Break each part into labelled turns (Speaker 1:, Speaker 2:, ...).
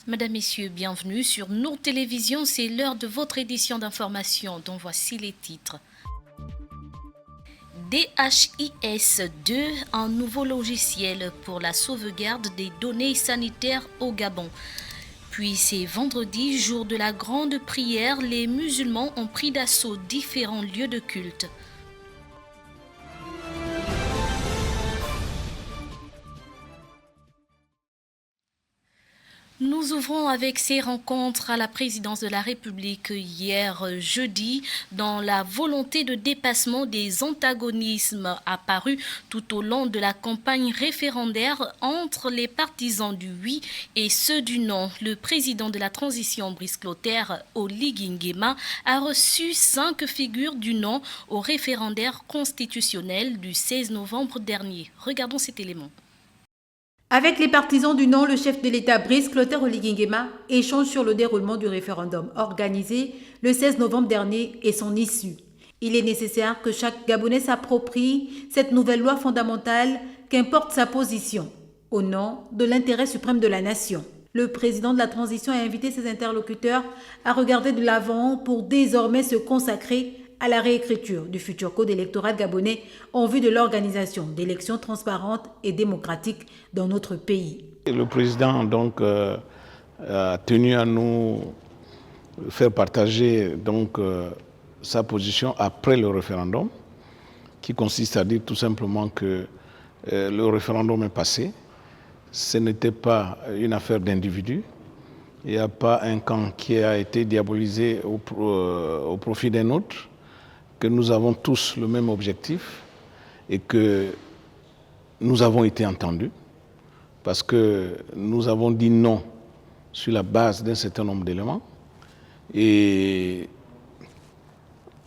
Speaker 1: Mesdames, Messieurs, bienvenue sur Nour Télévision. C'est l'heure de votre édition d'information dont voici les titres. DHIS2, un nouveau logiciel pour la sauvegarde des données sanitaires au Gabon. Puis c'est vendredi, jour de la grande prière, les musulmans ont pris d'assaut différents lieux de culte. Nous ouvrons avec ces rencontres à la présidence de la République hier jeudi dans la volonté de dépassement des antagonismes apparus tout au long de la campagne référendaire entre les partisans du oui et ceux du non. Le président de la transition Brice Clotaire, Oligui Nguema, a reçu 5 figures du non au référendaire constitutionnel du 16 novembre dernier. Regardons cet élément.
Speaker 2: Avec les partisans du non, le chef de l'État Brice Clotaire Oligui Nguema échange sur le déroulement du référendum organisé le 16 novembre dernier et son issue. Il est nécessaire que chaque Gabonais s'approprie cette nouvelle loi fondamentale, qu'importe sa position, au nom de l'intérêt suprême de la nation. Le président de la transition a invité ses interlocuteurs à regarder de l'avant pour désormais se consacrer à la réécriture du futur code électoral gabonais en vue de l'organisation d'élections transparentes et démocratiques dans notre pays.
Speaker 3: Le président a tenu à nous faire partager sa position après le référendum, qui consiste à dire tout simplement que le référendum est passé. Ce n'était pas une affaire d'individus. Il n'y a pas un camp qui a été diabolisé au profit d'un autre, que nous avons tous le même objectif et que nous avons été entendus parce que nous avons dit non sur la base d'un certain nombre d'éléments et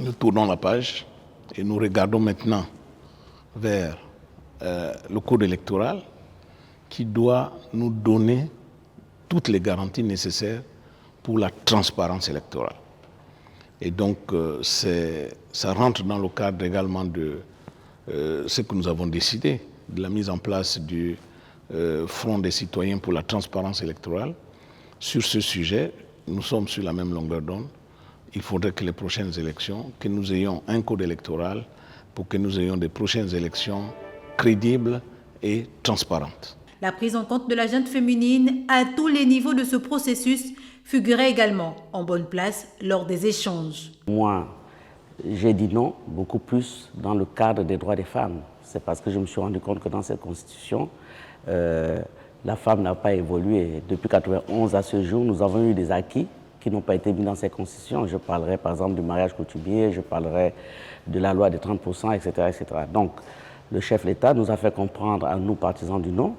Speaker 3: nous tournons la page et nous regardons maintenant vers le code électoral qui doit nous donner toutes les garanties nécessaires pour la transparence électorale. Et donc, ça rentre dans le cadre également de ce que nous avons décidé, de la mise en place du Front des citoyens pour la transparence électorale. Sur ce sujet, nous sommes sur la même longueur d'onde. Il faudrait que les prochaines élections, que nous ayons un code électoral pour que nous ayons des prochaines élections crédibles et transparentes.
Speaker 2: La prise en compte de la gente féminine à tous les niveaux de ce processus figurait également en bonne place lors des échanges.
Speaker 4: Moi, j'ai dit non beaucoup plus dans le cadre des droits des femmes. C'est parce que je me suis rendu compte que dans cette constitution, la femme n'a pas évolué. Depuis 1991 à ce jour, nous avons eu des acquis qui n'ont pas été mis dans cette constitution. Je parlerai par exemple du mariage coutumier, je parlerai de la loi des 30%, etc., etc. Donc, le chef de l'État nous a fait comprendre à nous, partisans du non,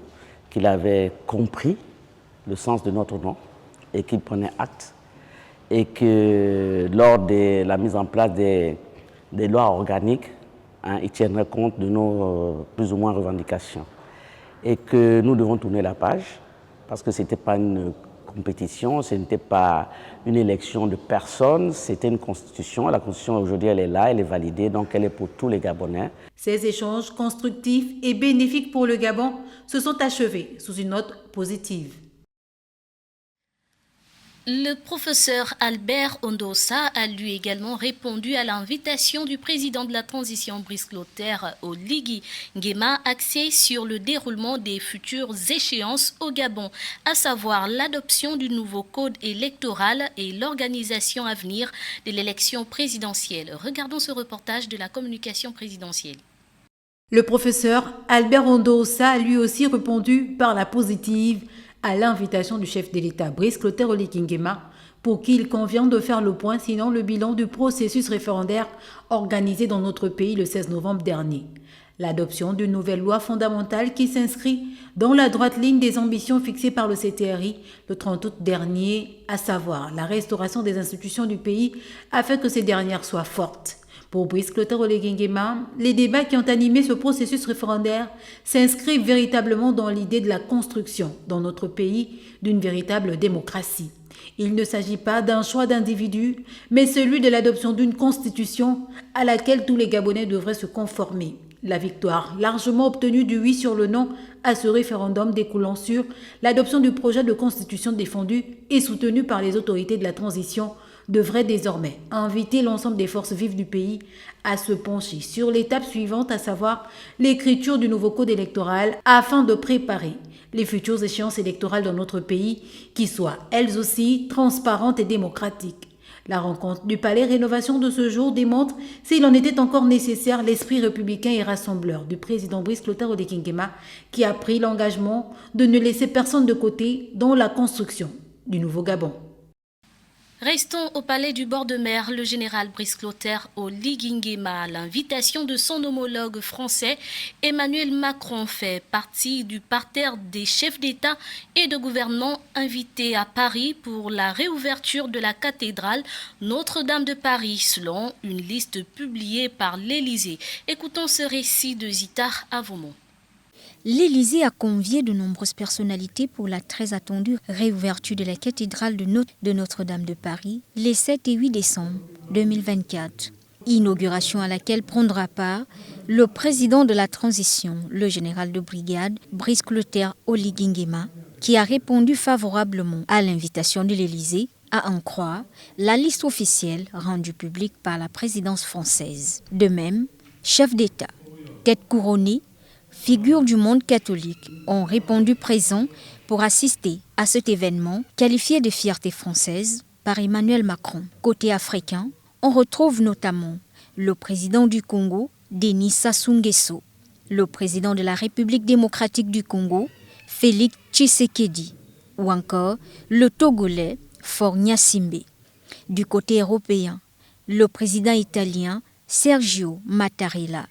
Speaker 4: qu'il avait compris le sens de notre non et qu'il prenait acte et que lors de la mise en place des lois organiques, il tiendrait compte de nos plus ou moins revendications et que nous devons tourner la page parce que ce n'était pas une compétition, ce n'était pas une élection de personnes, c'était une constitution. La constitution aujourd'hui elle est là, elle est validée, donc elle est pour tous les Gabonais.
Speaker 2: Ces échanges constructifs et bénéfiques pour le Gabon se sont achevés sous une note positive.
Speaker 1: Le professeur Albert Ondossa a lui également répondu à l'invitation du président de la transition Brice Clotaire Oligui Nguema axée sur le déroulement des futures échéances au Gabon, à savoir l'adoption du nouveau code électoral et l'organisation à venir de l'élection présidentielle. Regardons ce reportage de la communication présidentielle.
Speaker 2: Le professeur Albert Ondossa a lui aussi répondu par la positive à l'invitation du chef de l'État Brice Clotaire Oligui Nguema pour qui il convient de faire le point, sinon le bilan du processus référendaire organisé dans notre pays le 16 novembre dernier. L'adoption d'une nouvelle loi fondamentale qui s'inscrit dans la droite ligne des ambitions fixées par le CTRI le 30 août dernier, à savoir la restauration des institutions du pays afin que ces dernières soient fortes. Pour Brice Clotaire Oligui Nguema, les débats qui ont animé ce processus référendaire s'inscrivent véritablement dans l'idée de la construction, dans notre pays, d'une véritable démocratie. Il ne s'agit pas d'un choix d'individu, mais celui de l'adoption d'une constitution à laquelle tous les Gabonais devraient se conformer. La victoire largement obtenue du oui sur le non à ce référendum découlant sur l'adoption du projet de constitution défendu et soutenu par les autorités de la transition devrait désormais inviter l'ensemble des forces vives du pays à se pencher sur l'étape suivante, à savoir l'écriture du nouveau code électoral afin de préparer les futures échéances électorales dans notre pays qui soient elles aussi transparentes et démocratiques. La rencontre du Palais Rénovation de ce jour démontre, s'il en était encore nécessaire, l'esprit républicain et rassembleur du président Brice Clotaire Oligui Nguema qui a pris l'engagement de ne laisser personne de côté dans la construction du nouveau Gabon.
Speaker 1: Restons au palais du bord de mer. Le général Brice Clotaire Oligui Nguema, à l'invitation de son homologue français Emmanuel Macron, fait partie du parterre des chefs d'État et de gouvernement invités à Paris pour la réouverture de la cathédrale Notre-Dame de Paris, selon une liste publiée par l'Élysée. Écoutons ce récit de Zitar Avomon.
Speaker 5: L'Élysée a convié de nombreuses personnalités pour la très attendue réouverture de la cathédrale de Notre-Dame de Paris les 7 et 8 décembre 2024. Inauguration à laquelle prendra part le président de la transition, le général de brigade Brice Clotaire Oligui Nguema, qui a répondu favorablement à l'invitation de l'Élysée, à en croire la liste officielle rendue publique par la présidence française. De même, chefs d'État, têtes couronnées, figures du monde catholique ont répondu présents pour assister à cet événement qualifié de fierté française par Emmanuel Macron. Côté africain, on retrouve notamment le président du Congo, Denis Sassou Nguesso, le président de la République démocratique du Congo, Félix Tshisekedi, ou encore le Togolais, Faure Gnassingbé. Du côté européen, le président italien, Sergio Mattarella,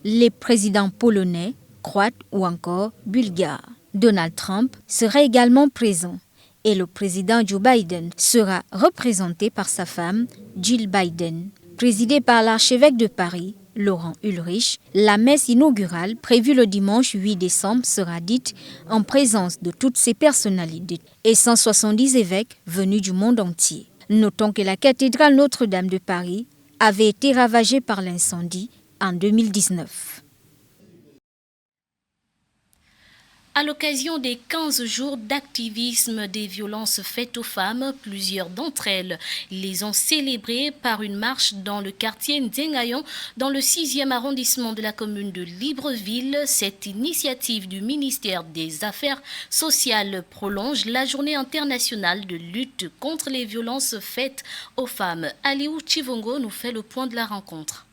Speaker 5: les présidents polonais, croates ou encore bulgares. Donald Trump sera également présent et le président Joe Biden sera représenté par sa femme Jill Biden. Présidée par l'archevêque de Paris, Laurent Ulrich, la messe inaugurale prévue le dimanche 8 décembre sera dite en présence de toutes ces personnalités et 170 évêques venus du monde entier. Notons que la cathédrale Notre-Dame de Paris avait été ravagée par l'incendie en 2019.
Speaker 1: À l'occasion des 15 jours d'activisme des violences faites aux femmes, plusieurs d'entre elles les ont célébrées par une marche dans le quartier Ndzengayon, dans le 6e arrondissement de la commune de Libreville. Cette initiative du ministère des Affaires sociales prolonge la journée internationale de lutte contre les violences faites aux femmes. Aliou Chivongo nous fait le point de la rencontre.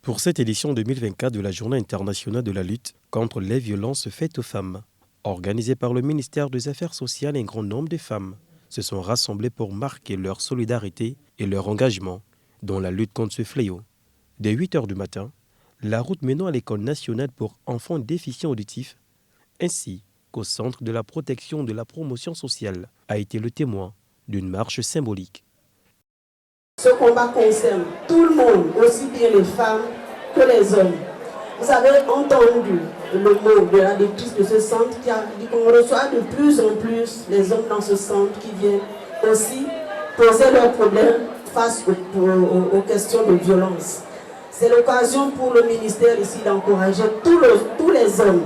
Speaker 6: Pour cette édition 2024 de la Journée internationale de la lutte contre les violences faites aux femmes, organisée par le ministère des Affaires sociales, un grand nombre de femmes se sont rassemblées pour marquer leur solidarité et leur engagement dans la lutte contre ce fléau. Dès 8 h du matin, la route menant à l'École nationale pour enfants déficients auditifs, ainsi qu'au Centre de la protection de la promotion sociale, a été le témoin d'une marche symbolique.
Speaker 7: Ce combat concerne tout le monde, aussi bien les femmes que les hommes. Vous avez entendu le mot de la directrice de ce centre qui a dit qu'on reçoit de plus en plus les hommes dans ce centre qui viennent aussi poser leurs problèmes face aux questions de violence. C'est l'occasion pour le ministère ici d'encourager tous les hommes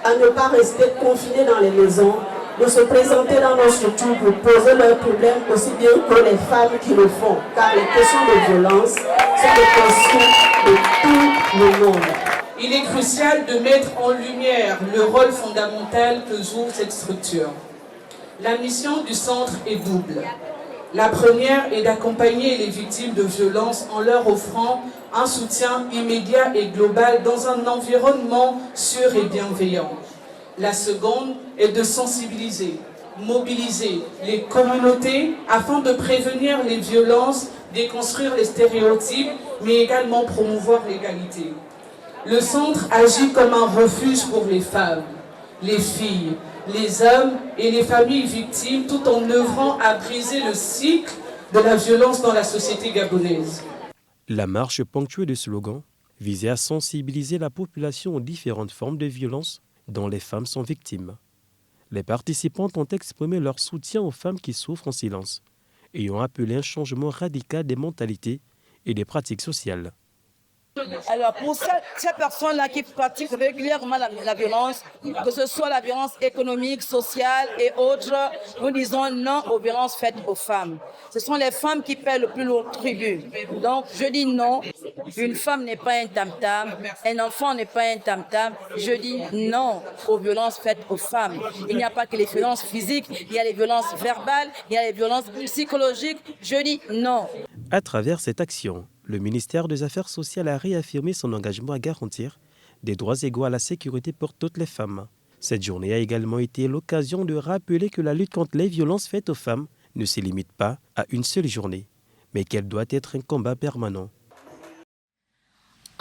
Speaker 7: à ne pas rester confinés dans les maisons, de se présenter dans nos structures pour poser leurs problèmes aussi bien que les femmes qui le font. Car les questions de violence sont des questions de tout le monde.
Speaker 8: Il est crucial de mettre en lumière le rôle fondamental que joue cette structure. La mission du centre est double. La première est d'accompagner les victimes de violences en leur offrant un soutien immédiat et global dans un environnement sûr et bienveillant. La seconde est de sensibiliser, mobiliser les communautés afin de prévenir les violences, déconstruire les stéréotypes, mais également promouvoir l'égalité. Le centre agit comme un refuge pour les femmes, les filles, les hommes et les familles victimes, tout en œuvrant à briser le cycle de la violence dans la société gabonaise.
Speaker 6: La marche ponctuée de slogans visait à sensibiliser la population aux différentes formes de violence dont les femmes sont victimes. Les participantes ont exprimé leur soutien aux femmes qui souffrent en silence et ont appelé un changement radical des mentalités et des pratiques sociales.
Speaker 9: Alors, pour ces personnes-là qui pratiquent régulièrement la violence, que ce soit la violence économique, sociale et autres, nous disons non aux violences faites aux femmes. Ce sont les femmes qui paient le plus lourd tribut. Donc, je dis non. Une femme n'est pas un tam-tam. Un enfant n'est pas un tam-tam. Je dis non aux violences faites aux femmes. Il n'y a pas que les violences physiques, il y a les violences verbales, il y a les violences psychologiques. Je dis non.
Speaker 6: À travers cette action, le ministère des Affaires sociales a réaffirmé son engagement à garantir des droits égaux à la sécurité pour toutes les femmes. Cette journée a également été l'occasion de rappeler que la lutte contre les violences faites aux femmes ne se limite pas à une seule journée, mais qu'elle doit être un combat permanent.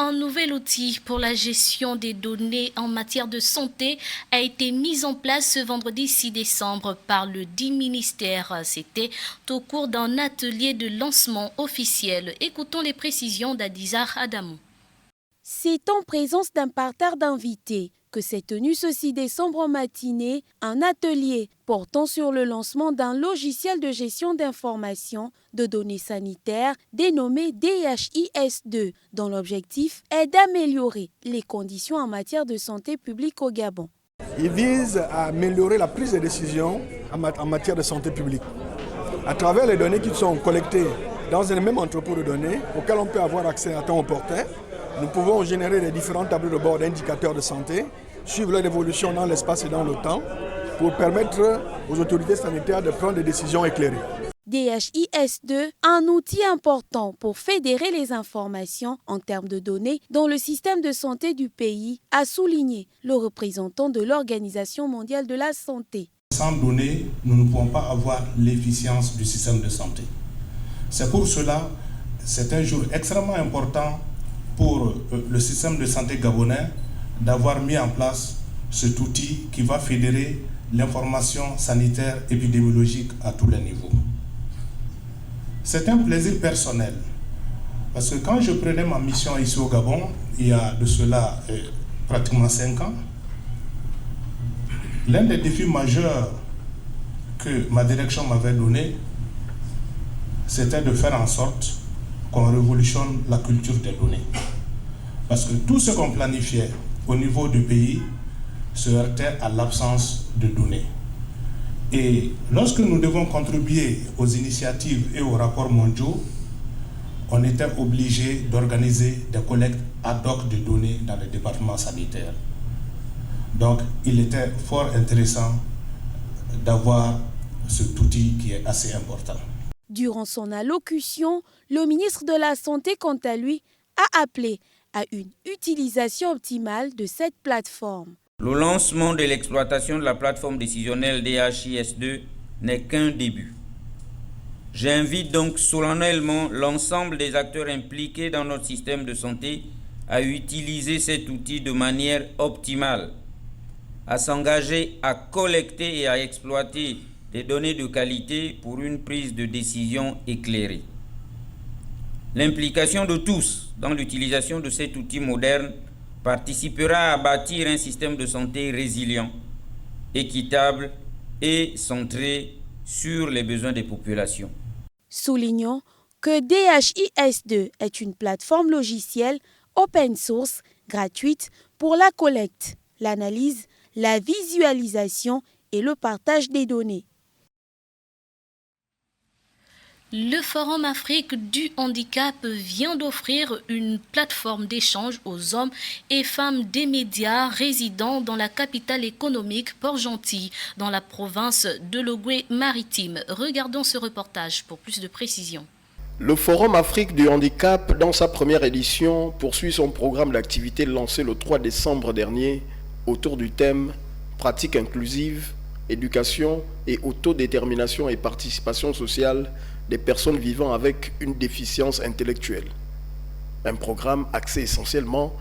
Speaker 1: Un nouvel outil pour la gestion des données en matière de santé a été mis en place ce vendredi 6 décembre par le dit ministère. C'était au cours d'un atelier de lancement officiel. Écoutons les précisions d'Adizar Adamou.
Speaker 10: C'est en présence d'un parterre d'invités que s'est tenu ce 6 décembre en matinée un atelier portant sur le lancement d'un logiciel de gestion d'informations de données sanitaires dénommé DHIS2, dont l'objectif est d'améliorer les conditions en matière de santé publique au Gabon.
Speaker 11: Il vise à améliorer la prise de décision en matière de santé publique. À travers les données qui sont collectées dans un même entrepôt de données auquel on peut avoir accès à temps opportun, nous pouvons générer les différents tableaux de bord d'indicateurs de santé, suivre leur évolution dans l'espace et dans le temps, pour permettre aux autorités sanitaires de prendre des décisions éclairées.
Speaker 10: DHIS2, un outil important pour fédérer les informations en termes de données dans le système de santé du pays, a souligné le représentant de l'Organisation mondiale de la santé.
Speaker 12: Sans données, nous ne pouvons pas avoir l'efficience du système de santé. C'est pour cela, c'est un jour extrêmement important pour le système de santé gabonais d'avoir mis en place cet outil qui va fédérer l'information sanitaire épidémiologique à tous les niveaux. C'est un plaisir personnel, parce que quand je prenais ma mission ici au Gabon, il y a de cela pratiquement 5 ans, l'un des défis majeurs que ma direction m'avait donné, c'était de faire en sorte qu'on révolutionne la culture des données. Parce que tout ce qu'on planifiait au niveau du pays se heurtait à l'absence de données. Et lorsque nous devons contribuer aux initiatives et aux rapports mondiaux, on était obligé d'organiser des collectes ad hoc de données dans les départements sanitaires. Donc, il était fort intéressant d'avoir cet outil qui est assez important.
Speaker 10: Durant son allocution, le ministre de la Santé, quant à lui, a appelé à une utilisation optimale de cette plateforme.
Speaker 13: Le lancement de l'exploitation de la plateforme décisionnelle DHIS2 n'est qu'un début. J'invite donc solennellement l'ensemble des acteurs impliqués dans notre système de santé à utiliser cet outil de manière optimale, à s'engager à collecter et à exploiter des données de qualité pour une prise de décision éclairée. L'implication de tous dans l'utilisation de cet outil moderne participera à bâtir un système de santé résilient, équitable et centré sur les besoins des populations.
Speaker 10: Soulignons que DHIS2 est une plateforme logicielle open source gratuite pour la collecte, l'analyse, la visualisation et le partage des données.
Speaker 1: Le Forum Afrique du handicap vient d'offrir une plateforme d'échange aux hommes et femmes des médias résidant dans la capitale économique Port-Gentil, dans la province de l'Ogooué-Maritime. Regardons ce reportage pour plus de précisions.
Speaker 14: Le Forum Afrique du handicap, dans sa première édition, poursuit son programme d'activité lancé le 3 décembre dernier autour du thème « Pratique inclusive, éducation et autodétermination et participation sociale » des personnes vivant avec une déficience intellectuelle. Un programme axé essentiellement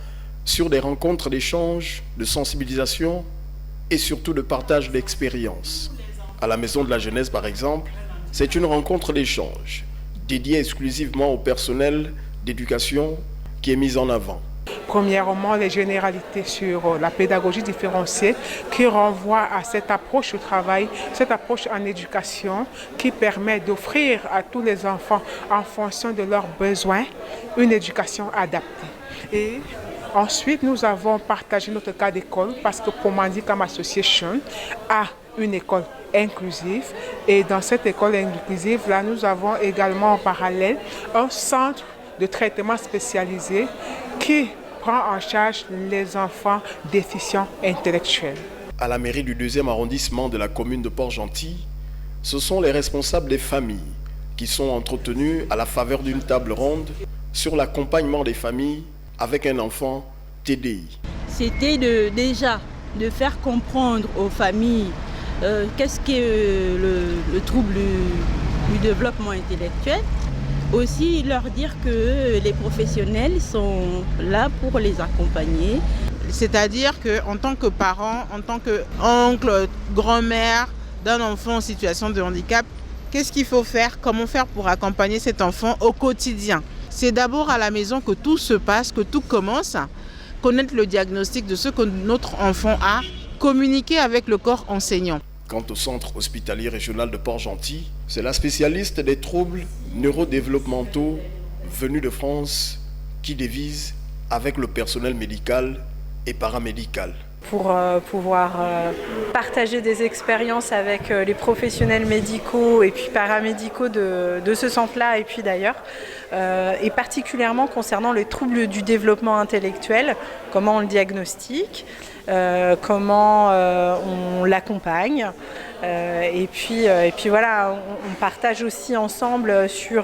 Speaker 14: sur des rencontres d'échange, de sensibilisation et surtout de partage d'expériences. À la Maison de la Jeunesse, par exemple, c'est une rencontre d'échange dédiée exclusivement au personnel d'éducation qui est mise en avant.
Speaker 15: Premièrement, les généralités sur la pédagogie différenciée qui renvoie à cette approche au travail, cette approche en éducation qui permet d'offrir à tous les enfants, en fonction de leurs besoins, une éducation adaptée. Et ensuite, nous avons partagé notre cas d'école parce que Pomandicam Association a une école inclusive. Et dans cette école inclusive, là, nous avons également en parallèle un centre de traitement spécialisé qui prend en charge les enfants déficients intellectuels.
Speaker 14: À la mairie du 2e arrondissement de la commune de Port-Gentil, ce sont les responsables des familles qui sont entretenus à la faveur d'une table ronde sur l'accompagnement des familles avec un enfant TDI.
Speaker 16: C'était déjà de faire comprendre aux familles qu'est-ce que le trouble du développement intellectuel. Aussi leur dire que les professionnels sont là pour les accompagner.
Speaker 17: C'est-à-dire qu'en tant que parent, en tant qu'oncle, grand-mère d'un enfant en situation de handicap, qu'est-ce qu'il faut faire? Comment faire pour accompagner cet enfant au quotidien? C'est d'abord à la maison que tout se passe, que tout commence. Connaître le diagnostic de ce que notre enfant a, communiquer avec le corps enseignant.
Speaker 14: Quant au centre hospitalier régional de Port-Gentil, c'est la spécialiste des troubles neurodéveloppementaux venue de France qui dévise avec le personnel médical et paramédical.
Speaker 18: Pour pouvoir partager des expériences avec les professionnels médicaux et puis paramédicaux de ce centre-là et puis d'ailleurs, et particulièrement concernant les troubles du développement intellectuel, comment on le diagnostique, comment on l'accompagne. Et puis voilà, on partage aussi ensemble sur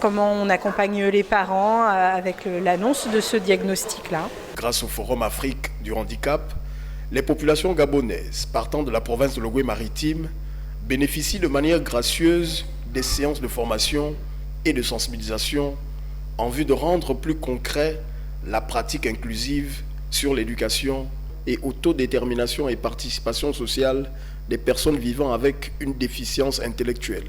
Speaker 18: comment on accompagne les parents avec l'annonce de ce diagnostic-là.
Speaker 14: Grâce au Forum Afrique du handicap, les populations gabonaises partant de la province de l'Ogooué-Maritime bénéficient de manière gracieuse des séances de formation et de sensibilisation en vue de rendre plus concret la pratique inclusive sur l'éducation et autodétermination et participation sociale des personnes vivant avec une déficience intellectuelle.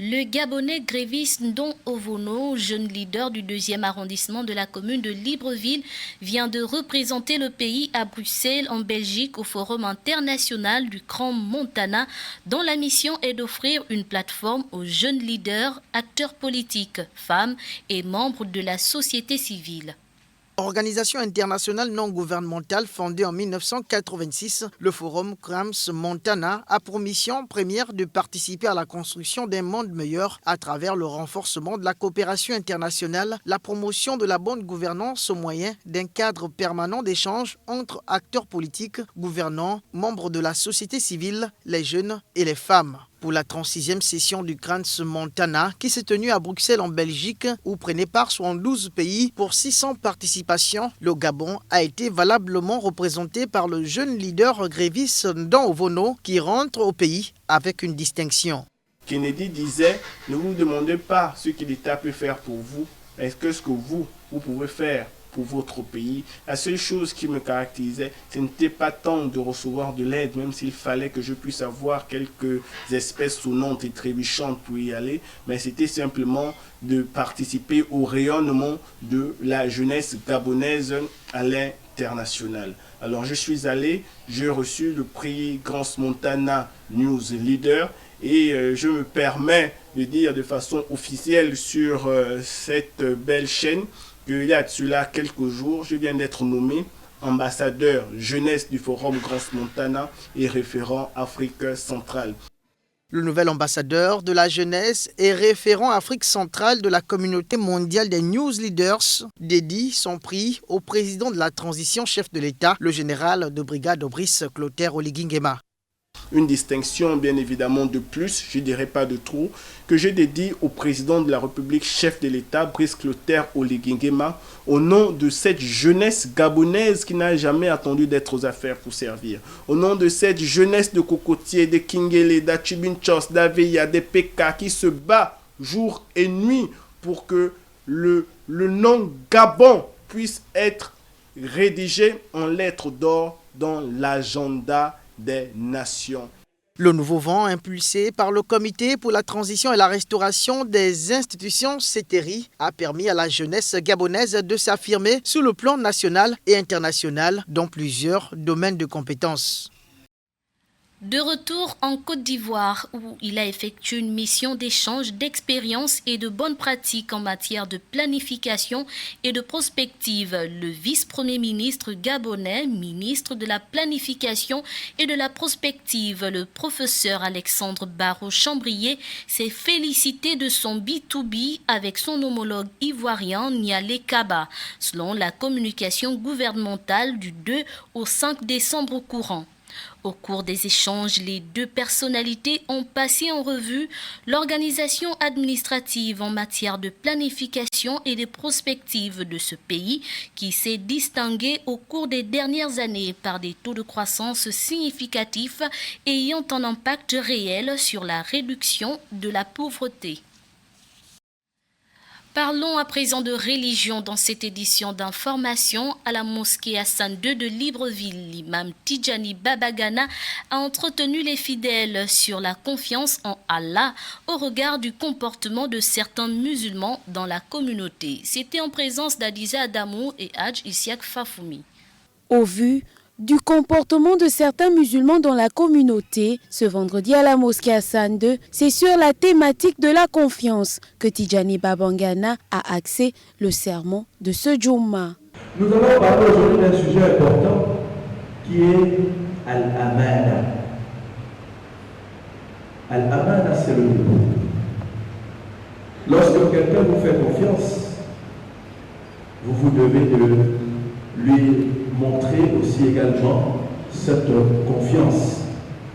Speaker 1: Le Gabonais Grévis Ndon Ovono, jeune leader du 2e arrondissement de la commune de Libreville, vient de représenter le pays à Bruxelles, en Belgique, au Forum international du Grand Montana, dont la mission est d'offrir une plateforme aux jeunes leaders, acteurs politiques, femmes et membres de la société civile.
Speaker 19: Organisation internationale non gouvernementale fondée en 1986, le Forum Grand Montana a pour mission première de participer à la construction d'un monde meilleur à travers le renforcement de la coopération internationale, la promotion de la bonne gouvernance au moyen d'un cadre permanent d'échange entre acteurs politiques, gouvernants, membres de la société civile, les jeunes et les femmes. Pour la 36e session du Grand Montana qui s'est tenue à Bruxelles en Belgique où prenaient part 72 pays pour 600 participations, le Gabon a été valablement représenté par le jeune leader Grévis Ndon Ovono qui rentre au pays avec une distinction.
Speaker 12: Kennedy disait, ne vous demandez pas ce que l'État peut faire pour vous, mais ce que vous pouvez faire pour votre pays. La seule chose qui me caractérisait, ce n'était pas tant de recevoir de l'aide, même s'il fallait que je puisse avoir quelques espèces sonnantes et trébuchantes pour y aller, mais c'était simplement de participer au rayonnement de la jeunesse gabonaise à l'international. Alors je suis allé, j'ai reçu le prix Grand Montana News Leader et je me permets de dire de façon officielle sur cette belle chaîne qu'il y a de cela quelques jours, je viens d'être nommé ambassadeur jeunesse du Forum Grand Montana et référent Afrique centrale.
Speaker 19: Le nouvel ambassadeur de la jeunesse et référent Afrique centrale de la communauté mondiale des News Leaders dédie son prix au président de la transition chef de l'État, le général de brigade Brice Clotaire Oligui Nguema.
Speaker 12: Une distinction bien évidemment de plus, je ne dirais pas de trop, que je dédie au président de la République, chef de l'État, Brice Clotaire Oligui Nguema, au nom de cette jeunesse gabonaise qui n'a jamais attendu d'être aux affaires pour servir. Au nom de cette jeunesse de cocotiers, de Kingele, d'Achibinchos, d'Aveya, de Peka qui se bat jour et nuit pour que le nom Gabon puisse être rédigé en lettres d'or dans l'agenda des nations.
Speaker 19: Le nouveau vent impulsé par le Comité pour la transition et la restauration des institutions CETERI a permis à la jeunesse gabonaise de s'affirmer sur le plan national et international dans plusieurs domaines de compétences.
Speaker 1: De retour en Côte d'Ivoire, où il a effectué une mission d'échange d'expériences et de bonnes pratiques en matière de planification et de prospective, le vice-premier ministre gabonais, ministre de la planification et de la prospective, le professeur Alexandre Barraud-Chambrier, s'est félicité de son B2B avec son homologue ivoirien Nialé Kaba, selon la communication gouvernementale du 2 au 5 décembre courant. Au cours des échanges, les deux personnalités ont passé en revue l'organisation administrative en matière de planification et de prospective de ce pays qui s'est distingué au cours des dernières années par des taux de croissance significatifs ayant un impact réel sur la réduction de la pauvreté. Parlons à présent de religion dans cette édition d'information. À la mosquée Hassan II de Libreville, l'imam Tidjani Babagana a entretenu les fidèles sur la confiance en Allah au regard du comportement de certains musulmans dans la communauté. C'était en présence d'Adiza Adamou et Hadj Isiak Fafoumi.
Speaker 10: Au vu du comportement de certains musulmans dans la communauté, ce vendredi à la mosquée Hassan II, c'est sur la thématique de la confiance que Tidjani Babagana a axé le sermon de ce Jumma.
Speaker 20: Nous allons parler aujourd'hui d'un sujet important qui est Al-Amana. Al-Amana, c'est le dépôt. Lorsque quelqu'un vous fait confiance, vous devez de lui montrer aussi également cette confiance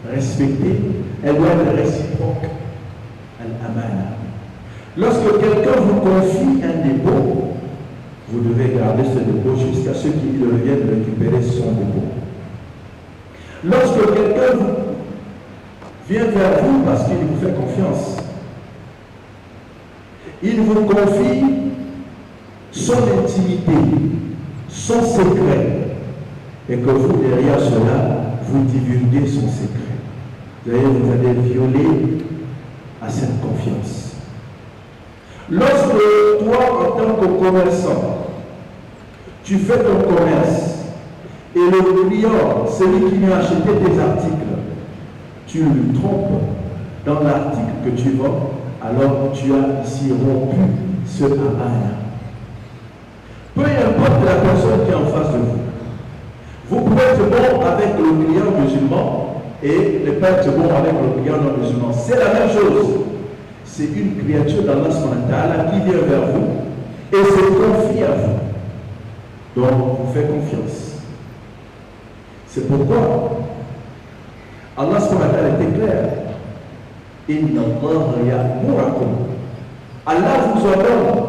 Speaker 20: respectée. Elle doit être réciproque. Al-Amana. Lorsque quelqu'un vous confie un dépôt, vous devez garder ce dépôt jusqu'à ce qu'il revienne récupérer son dépôt. Lorsque quelqu'un vient vers vous parce qu'il vous fait confiance, il vous confie son intimité, son secret, et que vous, derrière cela, vous divulguez son secret. D'ailleurs, vous allez violer à cette confiance. Lorsque toi, en tant que commerçant, tu fais ton commerce, et le client, celui qui vient acheter tes articles, tu le trompes dans l'article que tu vends, alors tu as ici rompu ce amana. Peu importe la personne qui est en face de vous, vous pouvez être bon avec le client musulman et ne pas être bon avec le client non musulman. C'est la même chose. C'est une créature d'Allah subhanahu qui vient vers vous et se confie à vous. Donc, vous faites confiance. C'est pourquoi Allah subhanahu était clair. Inna Allah ya'murakum. Allah vous ordonne.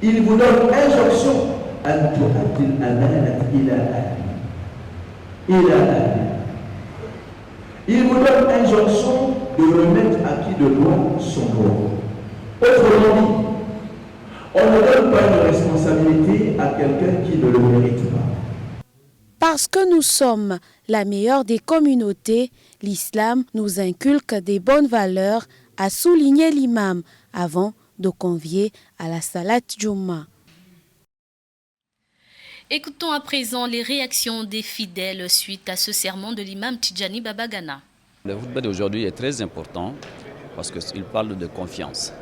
Speaker 20: Il vous donne injonction. An tu'addil amanat ila ahli. Il vous donne injonction de remettre à qui de droit son droit. Autrement dit, on ne donne pas une responsabilité à quelqu'un qui ne le mérite pas.
Speaker 10: Parce que nous sommes la meilleure des communautés, l'islam nous inculque des bonnes valeurs, a souligné l'imam avant de convier à la Salat Jumma.
Speaker 1: Écoutons à présent les réactions des fidèles suite à ce sermon de l'imam Tidjani Babagana.
Speaker 21: Le football d'aujourd'hui est très important parce qu'il parle de confiance.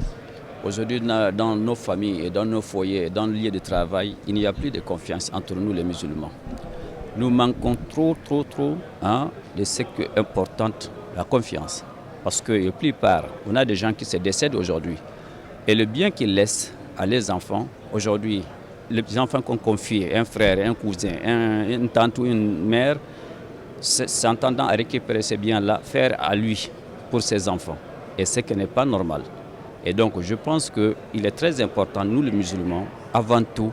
Speaker 21: Aujourd'hui, dans nos familles et dans nos foyers, dans le lieu de travail, il n'y a plus de confiance entre nous les musulmans. Nous manquons trop de ce qui est important, la confiance. Parce que la plupart, on a des gens qui se décèdent aujourd'hui. Et le bien qu'ils laissent à les enfants, aujourd'hui, les enfants qu'on confie, un frère, un cousin, une tante ou une mère, s'entendant à récupérer ces biens-là, faire à lui pour ses enfants. Et ce qui n'est pas normal. Et donc je pense qu'il est très important, nous les musulmans, avant tout,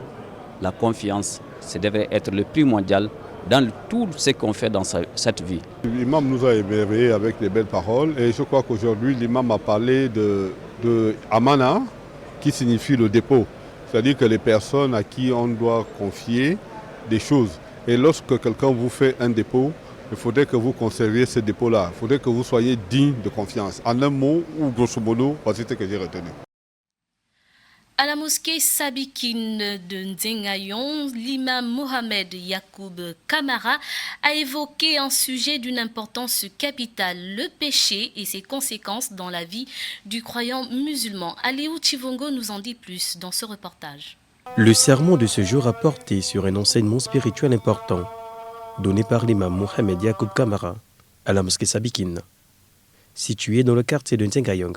Speaker 21: la confiance, ça devrait être le primordial dans tout ce qu'on fait dans cette vie.
Speaker 22: L'imam nous a émerveillés avec des belles paroles et je crois qu'aujourd'hui l'imam a parlé de amana qui signifie le dépôt. C'est-à-dire que les personnes à qui on doit confier des choses. Et lorsque quelqu'un vous fait un dépôt, il faudrait que vous conserviez ce dépôt-là. Il faudrait que vous soyez digne de confiance. En un mot ou grosso modo, voici ce que j'ai retenu.
Speaker 1: À la mosquée Sabikine de Nzengayon, l'imam Mohamed Yacoub Kamara a évoqué un sujet d'une importance capitale, le péché et ses conséquences dans la vie du croyant musulman. Aliou Chivongo nous en dit plus dans ce reportage.
Speaker 6: Le sermon de ce jour a porté sur un enseignement spirituel important, donné par l'imam Mohamed Yacoub Kamara à la mosquée Sabikine, située dans le quartier de Nzengayong.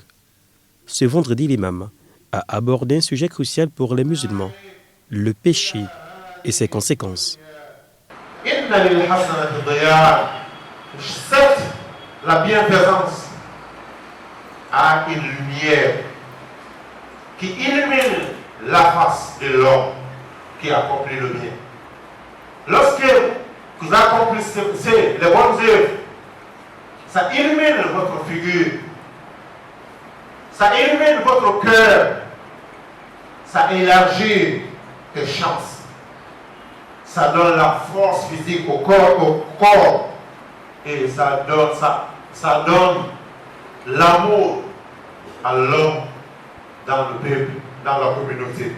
Speaker 6: Ce vendredi, l'imam a abordé un sujet crucial pour les musulmans, le péché et ses conséquences.
Speaker 3: Certes, la bienfaisance a une lumière qui illumine la face de l'homme qui accomplit le bien. Lorsque vous accomplissez les bonnes œuvres, ça illumine votre figure, ça illumine votre cœur, ça élargit tes chances, ça donne la force physique au corps et ça donne l'amour à l'homme dans le peuple, dans la communauté.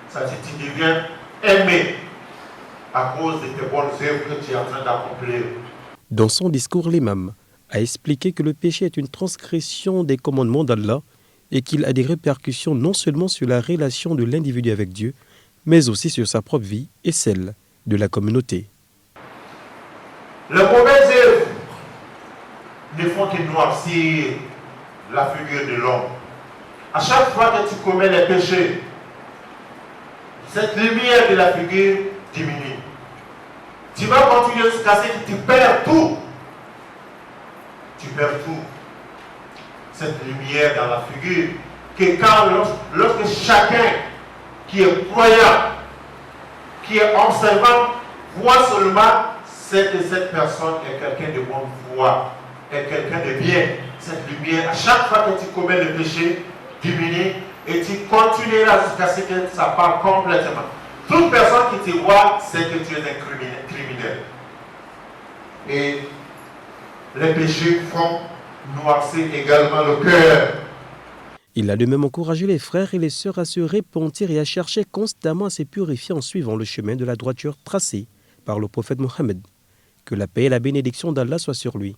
Speaker 3: Ça, tu deviens aimé à cause de tes bonnes œuvres que tu es en train d'accomplir.
Speaker 6: Dans son discours, l'imam a expliqué que le péché est une transgression des commandements d'Allah et qu'il a des répercussions non seulement sur la relation de l'individu avec Dieu, mais aussi sur sa propre vie et celle de la communauté.
Speaker 3: Les mauvaises œuvres ne font que noircir la figure de l'homme. À chaque fois que tu commets les péchés, cette lumière de la figure diminue. Tu vas continuer jusqu'à ce que tu perds tout. Tu perds tout. Cette lumière dans la figure, que lorsque chacun qui est croyant, qui est observant, voit seulement, c'est que cette personne est quelqu'un de bonne foi, est quelqu'un de bien. Cette lumière, à chaque fois que tu commets le péché, diminue et tu continueras jusqu'à ce que ça part complètement. Toute personne qui te voit, sait que tu es un criminel. Et les péchés font noircir également le cœur.
Speaker 6: Il a de même encouragé les frères et les sœurs à se repentir et à chercher constamment à se purifier en suivant le chemin de la droiture tracé par le prophète Mohammed. Que la paix et la bénédiction d'Allah soient sur lui.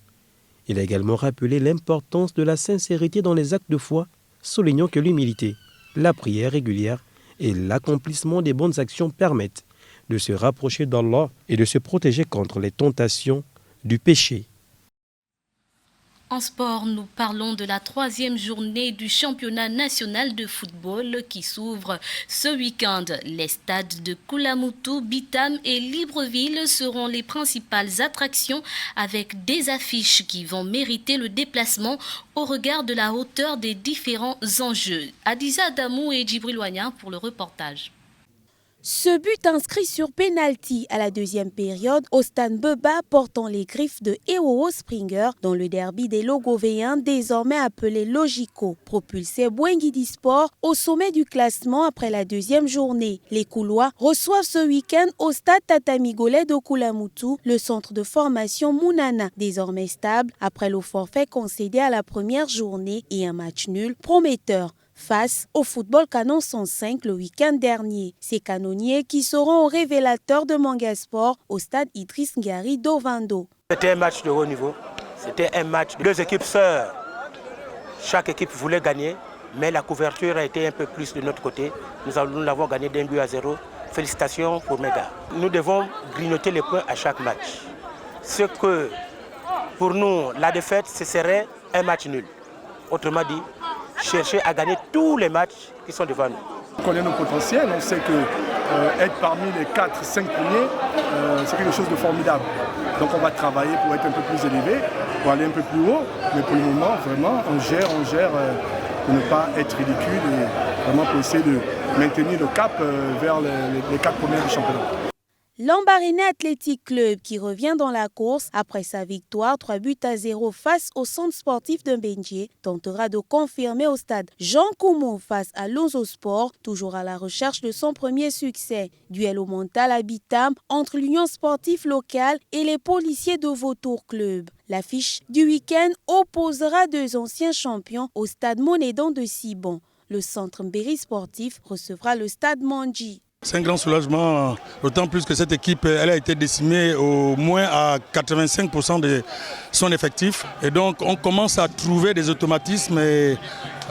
Speaker 6: Il a également rappelé l'importance de la sincérité dans les actes de foi, soulignant que l'humilité, la prière régulière et l'accomplissement des bonnes actions permettent de se rapprocher d'Allah et de se protéger contre les tentations du péché.
Speaker 1: En sport, nous parlons de la 3e journée du championnat national de football qui s'ouvre ce week-end. Les stades de Koulamoutou, Bitam et Libreville seront les principales attractions avec des affiches qui vont mériter le déplacement au regard de la hauteur des différents enjeux. Adiza Adamou et Djibril Ouagna pour le reportage.
Speaker 10: Ce but inscrit sur penalty à la 2e période au stade Beba portant les griffes de EOO Springer dans le derby des Logovéens désormais appelé Logico, propulsé Bouenguidi Sport au sommet du classement après la 2e journée. Les Koulois reçoivent ce week-end au stade Tatamigolais de Koulamoutou le centre de formation Mounana, désormais stable après le forfait concédé à la première journée et un match nul prometteur face au football Canon 105 le week-end dernier. Ces canonniers qui seront au révélateur de Mangasport au stade Idriss Ngari d'Ovando.
Speaker 4: C'était un match de haut niveau, c'était un match de 2 équipes sœurs. Chaque équipe voulait gagner, mais la couverture a été un peu plus de notre côté. Nous l'avons gagné d'1-0. Félicitations pour mes gars. Nous devons grignoter les points à chaque match. Ce que pour nous, la défaite, ce serait un match nul. Autrement dit, chercher à gagner tous les matchs qui sont devant nous.
Speaker 11: On connaît nos potentiels, on sait que être parmi les 4-5 premiers, c'est quelque chose de formidable. Donc on va travailler pour être un peu plus élevé, pour aller un peu plus haut, mais pour le moment, vraiment, on gère pour ne pas être ridicule et vraiment pour essayer de maintenir le cap vers les 4 premiers du championnat.
Speaker 10: Lambaréné Athletic Club qui revient dans la course après sa victoire 3-0 face au centre sportif de Bendié tentera de confirmer au stade Jean Koumou face à Lonzo Sport, toujours à la recherche de son premier succès. Duel au mental à Bitam entre l'Union sportive locale et les policiers de Vautour Club. L'affiche du week-end opposera 2 anciens champions au stade Monédan de Sibon. Le centre Mbéry sportif recevra le stade Mandji.
Speaker 2: C'est un grand soulagement, d'autant plus que cette équipe elle a été décimée au moins à 85% de son effectif. Et donc on commence à trouver des automatismes et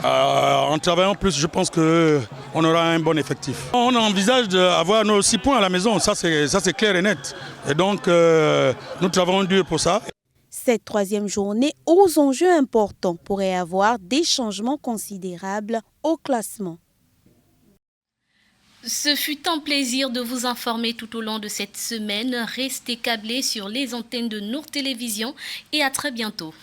Speaker 2: en travaillant plus, je pense qu'on aura un bon effectif. On envisage d'avoir nos 6 points à la maison, ça c'est clair et net. Et donc nous travaillons dur pour ça.
Speaker 10: Cette troisième journée aux enjeux importants pourrait avoir des changements considérables au classement.
Speaker 1: Ce fut un plaisir de vous informer tout au long de cette semaine. Restez câblés sur les antennes de Nour Télévision et à très bientôt.